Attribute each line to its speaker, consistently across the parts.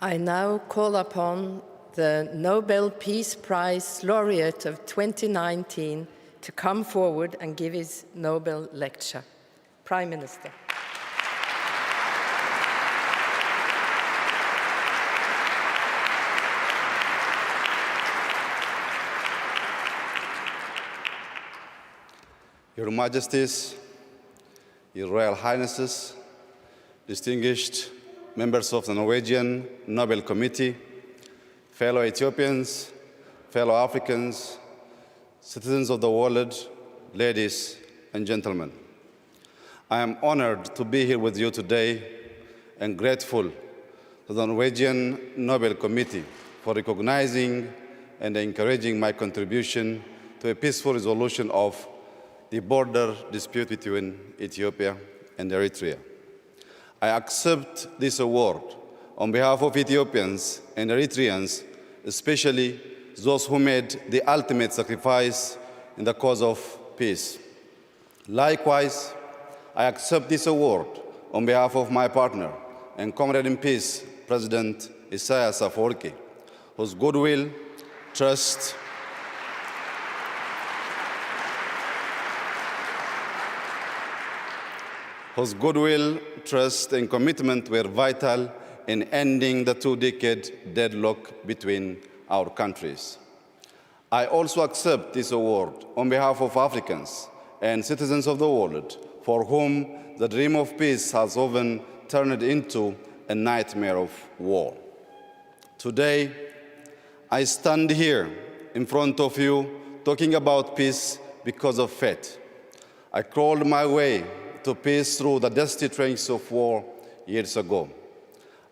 Speaker 1: I now call upon the Nobel Peace Prize laureate of 2019 to come forward and give his Nobel lecture. Prime Minister.
Speaker 2: Your Majesties, Your Royal Highnesses, distinguished members of the Norwegian Nobel Committee, fellow Ethiopians, fellow Africans, citizens of the world, ladies and gentlemen. I am honored to be here with you today and grateful to the Norwegian Nobel Committee for recognizing and encouraging my contribution to a peaceful resolution of the border dispute between Ethiopia and Eritrea. I accept this award on behalf of Ethiopians and Eritreans, especially those who made the ultimate sacrifice in the cause of peace. Likewise, I accept this award on behalf of my partner and comrade in peace, President Isaias Afwerki, whose goodwill, trust, and commitment were vital in ending the two-decade deadlock between our countries. I also accept this award on behalf of Africans and citizens of the world for whom the dream of peace has often turned into a nightmare of war. Today, I stand here in front of you talking about peace because of faith. I crawled my way to peace through the dusty trenches of war years ago.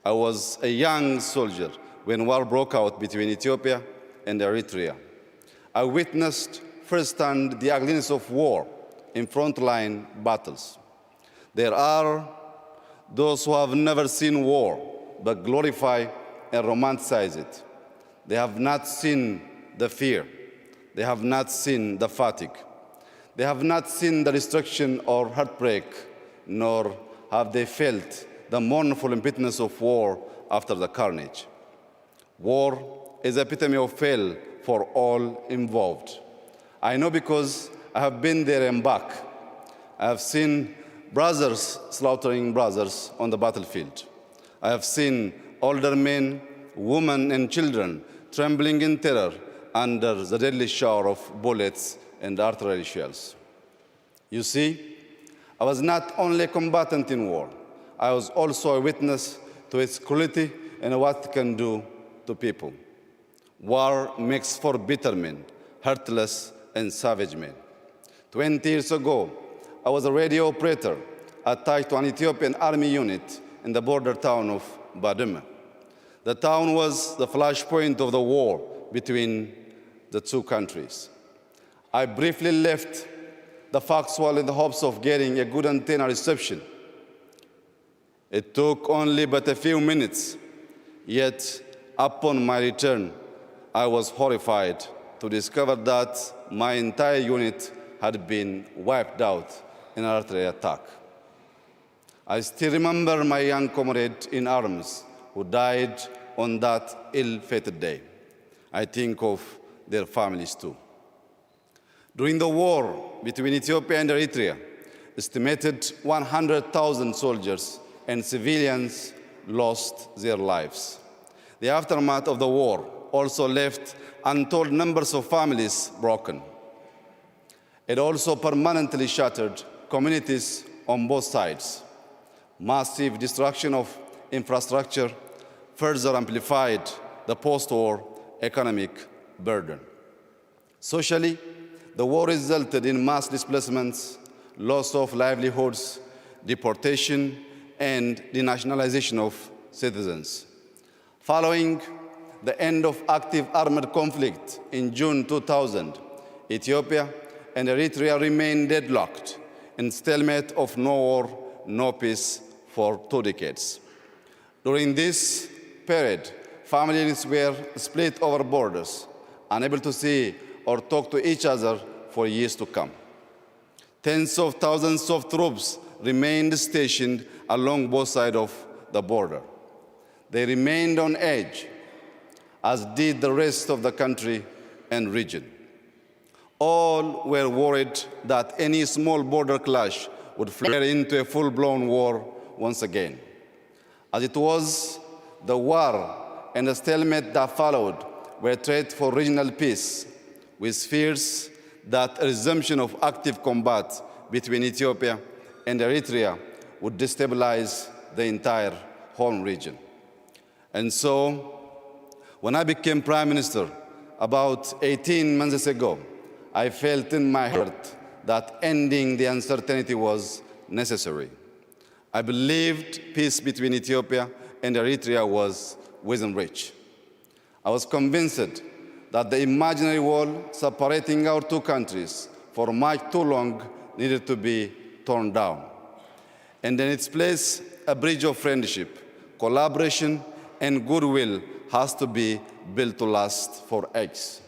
Speaker 2: I was a young soldier when war broke out between Ethiopia and Eritrea. I witnessed firsthand the ugliness of war in frontline battles. There are those who have never seen war but glorify and romanticize it. They have not seen the fear. They have not seen the fatigue. They have not seen the destruction or heartbreak, nor have they felt the mournful impotence of war after the carnage. War is the epitome of hell for all involved. I know because I have been there and back. I have seen brothers slaughtering brothers on the battlefield. I have seen older men, women, and children trembling in terror under the deadly shower of bullets and artillery shells. You see, I was not only a combatant in war, I was also a witness to its cruelty and what it can do to people. War makes for bitter men, heartless and savage men. 20 years ago, I was a radio operator attached to an Ethiopian army unit in the border town of Badme. The town was the flashpoint of the war between the two countries. I briefly left the Foxwell in the hopes of getting a good antenna reception. It took only but a few minutes, yet upon my return, I was horrified to discover that my entire unit had been wiped out in an artillery attack. I still remember my young comrade in arms who died on that ill-fated day. I think of their families too. During the war between Ethiopia and Eritrea, estimated 100,000 soldiers and civilians lost their lives. The aftermath of the war also left untold numbers of families broken. It also permanently shattered communities on both sides. Massive destruction of infrastructure further amplified the post-war economic burden. Socially, the war resulted in mass displacements, loss of livelihoods, deportation, and denationalization of citizens. Following the end of active armed conflict in June 2000, Ethiopia and Eritrea remained deadlocked in stalemate of no war, no peace for 2 decades. During this period, families were split over borders, unable to see or talk to each other for years to come. Tens of thousands of troops remained stationed along both sides of the border. They remained on edge, as did the rest of the country and region. All were worried that any small border clash would flare into a full-blown war once again. As it was, the war and the stalemate that followed were a threat for regional peace, with fears that a resumption of active combat between Ethiopia and Eritrea would destabilize the entire Horn region. And so, when I became Prime Minister about 18 months ago, I felt in my heart that ending the uncertainty was necessary. I believed peace between Ethiopia and Eritrea was within reach. I was convinced that the imaginary wall separating our two countries for much too long needed to be torn down. And in its place, a bridge of friendship, collaboration, and goodwill has to be built to last for ages.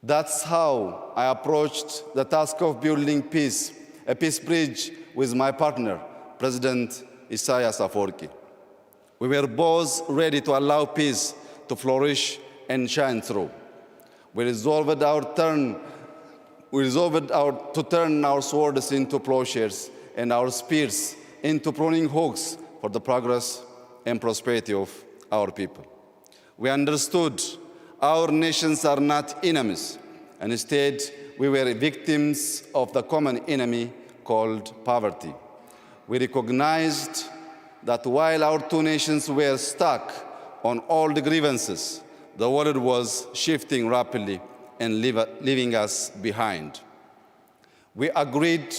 Speaker 2: That's how I approached the task of building peace, a peace bridge with my partner, President Isaias Afwerki. We were both ready to allow peace to flourish and shine through. We resolved to turn our swords into plowshares and our spears into pruning hooks for the progress and prosperity of our people. We understood our nations are not enemies, and instead we were victims of the common enemy called poverty. We recognized that while our two nations were stuck on all the grievances, the world was shifting rapidly and leaving us behind. We agreed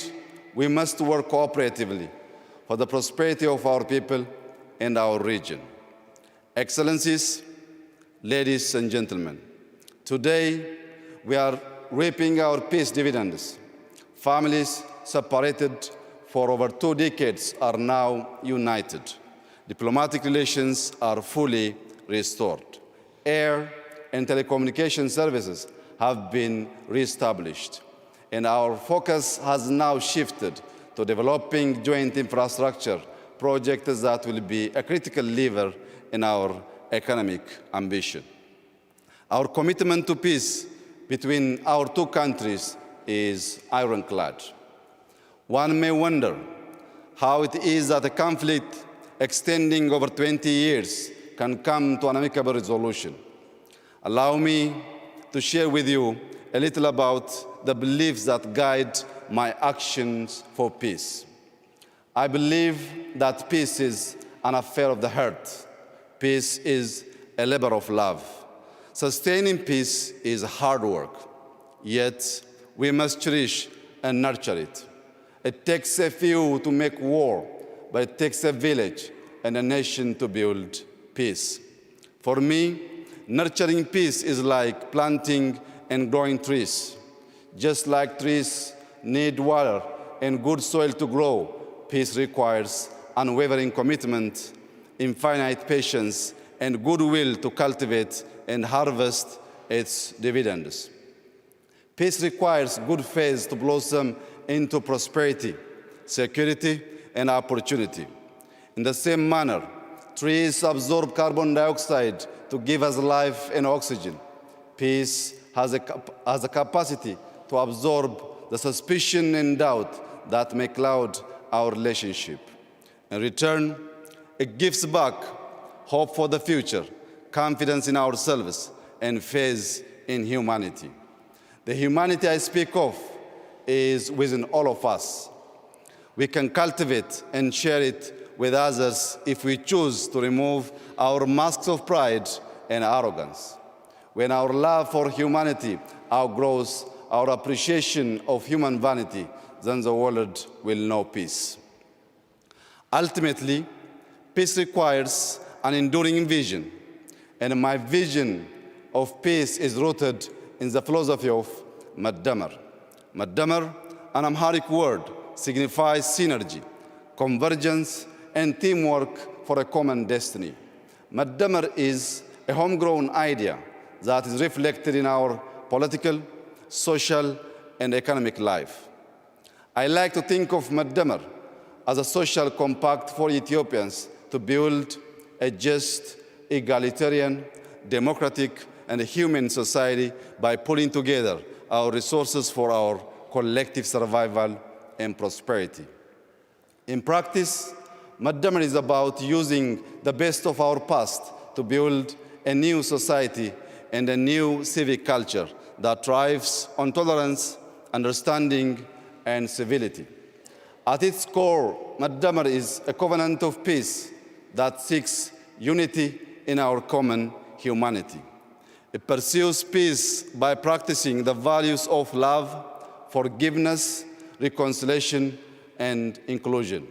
Speaker 2: we must work cooperatively for the prosperity of our people and our region. Excellencies, ladies and gentlemen, today we are reaping our peace dividends. Families separated for over 2 decades are now united. Diplomatic relations are fully restored. Air and telecommunication services have been reestablished, and our focus has now shifted to developing joint infrastructure projects that will be a critical lever in our economic ambition. Our commitment to peace between our two countries is ironclad. One may wonder how it is that a conflict extending over 20 years can come to an amicable resolution. Allow me to share with you a little about the beliefs that guide my actions for peace. I believe that peace is an affair of the heart. Peace is a labor of love. Sustaining peace is hard work, yet we must cherish and nurture it. It takes a few to make war, but it takes a village and a nation to build peace. For me, nurturing peace is like planting and growing trees. Just like trees need water and good soil to grow, peace requires unwavering commitment, infinite patience, and goodwill to cultivate and harvest its dividends. Peace requires good faith to blossom into prosperity, security, and opportunity. In the same manner, trees absorb carbon dioxide to give us life and oxygen. Peace has a capacity to absorb the suspicion and doubt that may cloud our relationship. In return, it gives back hope for the future, confidence in ourselves, and faith in humanity. The humanity I speak of is within all of us. We can cultivate and share it with others if we choose to remove our masks of pride and arrogance. When our love for humanity outgrows our appreciation of human vanity, then the world will know peace. Ultimately, peace requires an enduring vision, and my vision of peace is rooted in the philosophy of Maddamar. Maddamar, an Amharic word, signifies synergy, convergence, and teamwork for a common destiny. Maddamar is a homegrown idea that is reflected in our political, social, and economic life. I like to think of Maddamar as a social compact for Ethiopians to build a just, egalitarian, democratic, and human society by pulling together our resources for our collective survival and prosperity. In practice, Madamar is about using the best of our past to build a new society and a new civic culture that thrives on tolerance, understanding, and civility. At its core, Madamar is a covenant of peace that seeks unity in our common humanity. It pursues peace by practicing the values of love, forgiveness, reconciliation, and inclusion.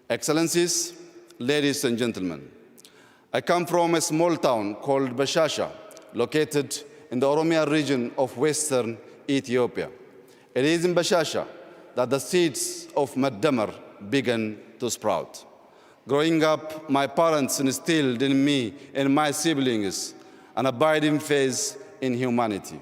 Speaker 2: Excellencies, ladies and gentlemen, I come from a small town called Bashasha, located in the Oromia region of western Ethiopia. It is in Bashasha that the seeds of Madamar began to sprout. Growing up, my parents instilled in me and my siblings an abiding faith in humanity.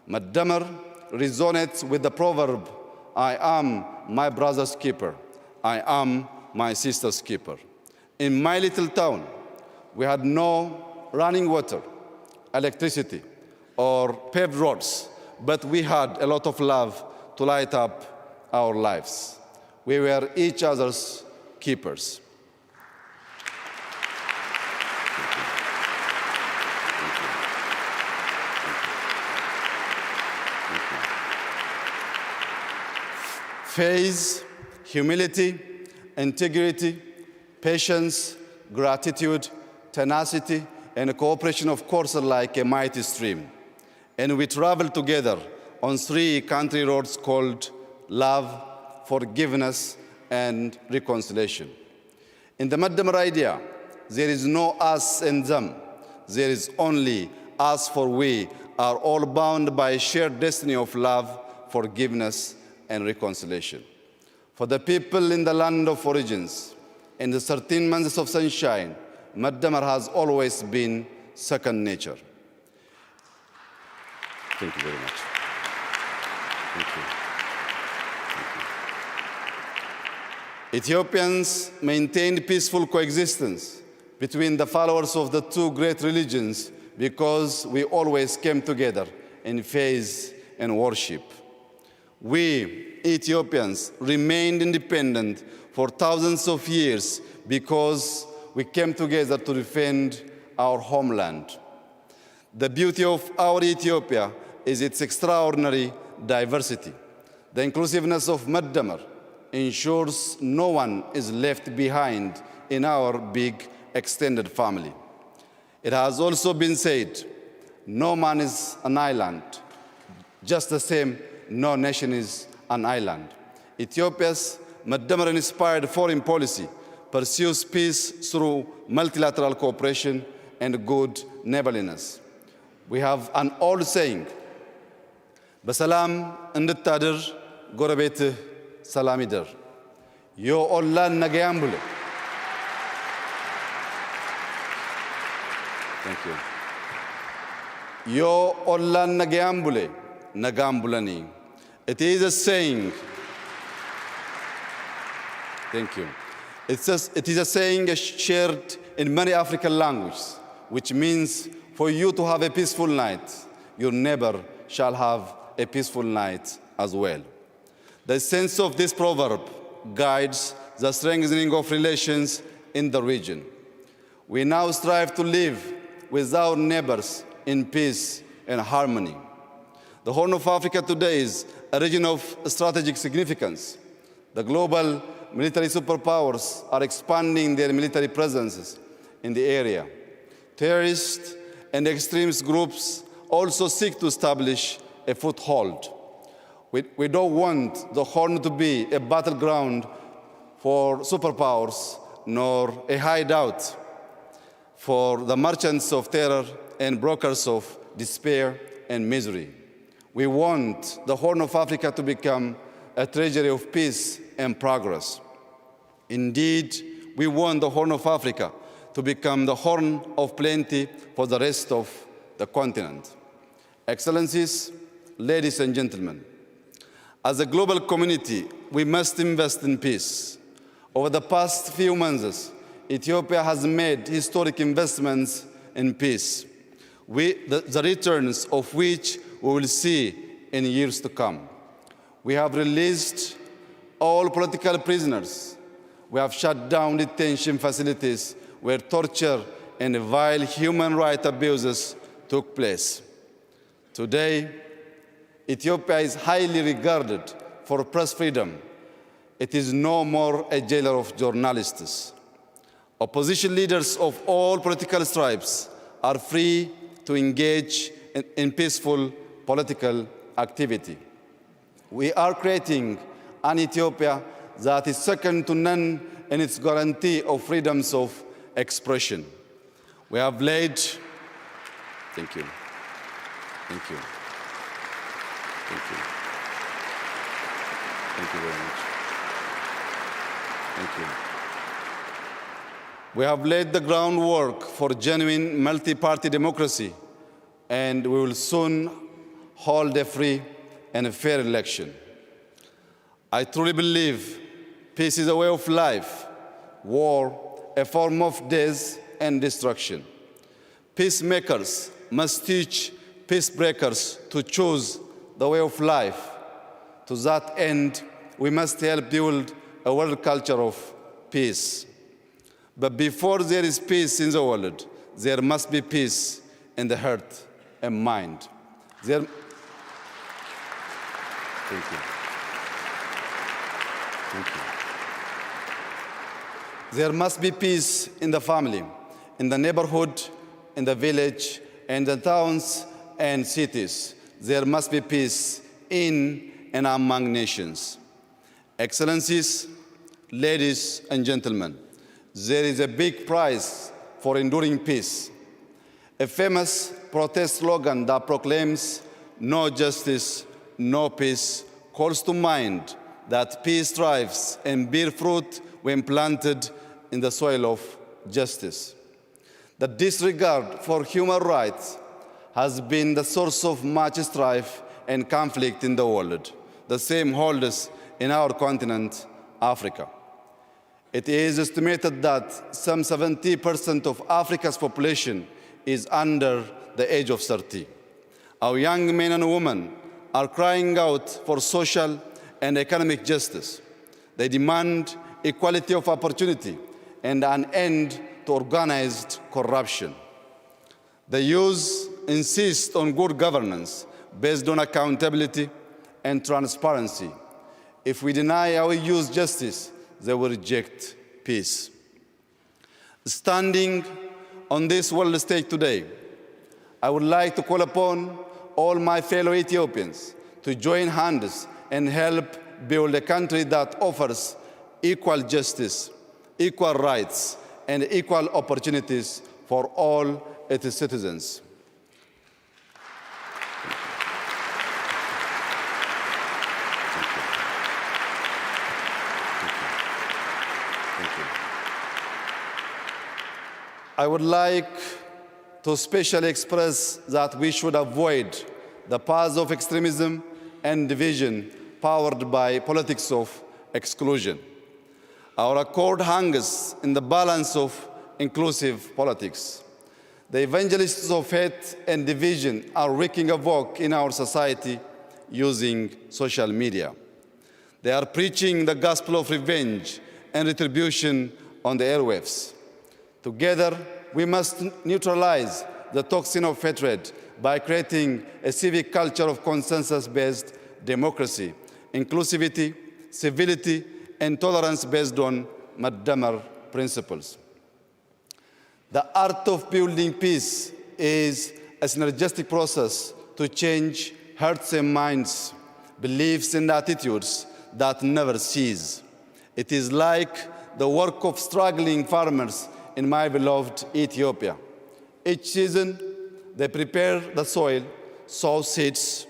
Speaker 2: Madamar resonates with the proverb, I am my brother's keeper, I am my sister's keeper. In my little town, we had no running water, electricity, or paved roads, but we had a lot of love to light up our lives. We were each other's keepers. Faith, humility, integrity, patience, gratitude, tenacity, and cooperation, of course, are like a mighty stream. And we travel together on 3 country roads called love, forgiveness, and reconciliation. In the Madamar idea, there is no us and them. There is only us, for we are all bound by a shared destiny of love, forgiveness, and reconciliation. For the people in the land of origins, in the 13 months of sunshine, Madamar has always been second nature. Thank you very much. Thank you. Ethiopians maintained peaceful coexistence between the followers of the 2 great religions because we always came together in faith and worship. We, Ethiopians, remained independent for thousands of years because we came together to defend our homeland. The beauty of our Ethiopia is its extraordinary diversity. The inclusiveness of Madamar ensures no one is left behind in our big extended family. It has also been said, no man is an island, just the same no nation is an island. Ethiopia's Madamar-inspired foreign policy pursues peace through multilateral cooperation and good neighborliness. We have an old saying, በሰላም እንድታድር ጎረቤትህ ሰላም ይደር ዮ ኦላን ነገያም ብለ Thank you. ዮ ኦላን ነገያም ብለ ነጋም ብለኒ It is a saying. Thank you. It is a saying shared in many African languages, which means for you to have a peaceful night, your neighbor shall have a peaceful night as well. The sense of this proverb guides the strengthening of relations in the region. We now strive to live with our neighbors in peace and harmony. The Horn of Africa today is a region of strategic significance. The global military superpowers are expanding their military presences in the area. Terrorist and extremist groups also seek to establish a foothold. We don't want the Horn to be a battleground for superpowers nor a hideout for the merchants of terror and brokers of despair and misery. We want the Horn of Africa to become a treasury of peace and progress. Indeed, we want the Horn of Africa to become the horn of plenty for the rest of the continent. Excellencies, ladies and gentlemen, as a global community, we must invest in peace. Over the past few months, Ethiopia has made historic investments in peace, the returns of which we will see in years to come. We have released all political prisoners. We have shut down detention facilities where torture and vile human rights abuses took place. Today, Ethiopia is highly regarded for press freedom. It is no more a jailer of journalists. Opposition leaders of all political stripes are free to engage in peaceful political activity. We are creating an Ethiopia that is second to none in its guarantee of freedoms of expression. We have laid, thank you, thank you, thank you, thank you very much, thank you. We have laid the groundwork for genuine multi-party democracy, and we will soon hold a free and a fair election. I truly believe peace is a way of life, war a form of death and destruction. Peacemakers must teach peacebreakers to choose the way of life. To that end, we must help build a world culture of peace. But before there is peace in the world, there must be peace in the heart and mind. Thank you. Thank you. There must be peace in the family, in the neighborhood, in the village, and the towns and cities. There must be peace in and among nations. Excellencies, ladies and gentlemen, there is a big prize for enduring peace. A famous protest slogan that proclaims "No justice, no peace" calls to mind that peace thrives and bears fruit when planted in the soil of justice. The disregard for human rights has been the source of much strife and conflict in the world. The same holds in our continent, Africa. It is estimated that some 70% of Africa's population is under the age of 30. Our young men and women are crying out for social and economic justice. They demand equality of opportunity and an end to organized corruption. The youth insist on good governance based on accountability and transparency. If we deny our youth justice, they will reject peace. Standing on this world stage today, I would like to call upon all my fellow Ethiopians to join hands and help build a country that offers equal justice, equal rights, and equal opportunities for all its citizens. I would like to specially express that we should avoid the paths of extremism and division powered by politics of exclusion. Our accord hangs in the balance of inclusive politics. The evangelists of hate and division are wreaking havoc in our society using social media. They are preaching the gospel of revenge and retribution on the airwaves. Together, we must neutralize the toxin of hatred by creating a civic culture of consensus-based democracy, inclusivity, civility, and tolerance based on Madamar principles. The art of building peace is a synergistic process to change hearts and minds, beliefs and attitudes that never cease. It is like the work of struggling farmers in my beloved Ethiopia. Each season, they prepare the soil, sow seeds,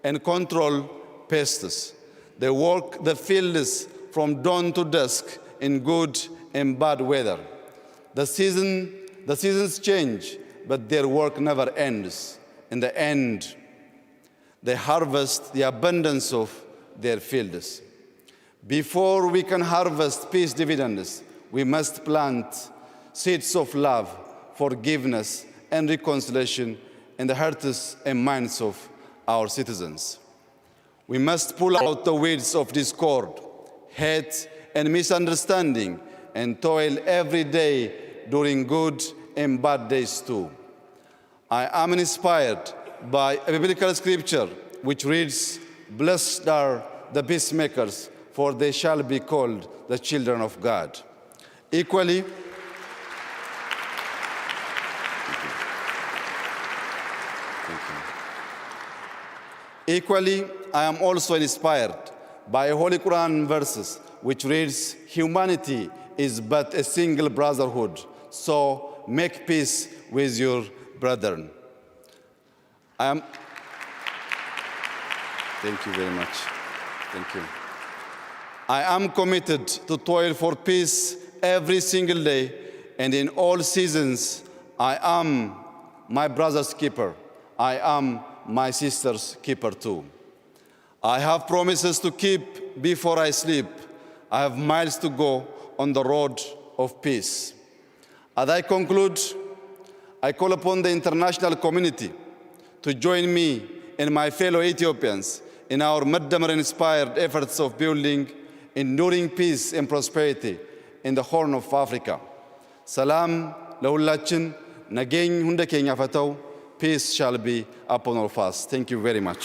Speaker 2: and control pests. They work the fields from dawn to dusk in good and bad weather. The seasons change, but their work never ends. In the end, they harvest the abundance of their fields. Before we can harvest peace dividends, we must plant seeds of love, forgiveness, and reconciliation in the hearts and minds of our citizens. We must pull out the weeds of discord, hate, and misunderstanding, and toil every day during good and bad days too. I am inspired by a biblical scripture which reads, "Blessed are the peacemakers, for they shall be called the children of God." Equally, I am also inspired by Holy Quran verses which reads, "Humanity is but a single brotherhood, so make peace with your brethren." Thank you very much. Thank you. I am committed to toil for peace every single day, and in all seasons, I am my brother's keeper. I am my sister's keeper too. I have promises to keep before I sleep. I have miles to go on the road of peace. As I conclude, I call upon the international community to join me and my fellow Ethiopians in our Muddamar-inspired efforts of building enduring peace and prosperity in the Horn of Africa. Salam ለሁላችን ነገኝ ሁንደ ኬኛ ፈተው. Peace shall be upon all of us. Thank you very much.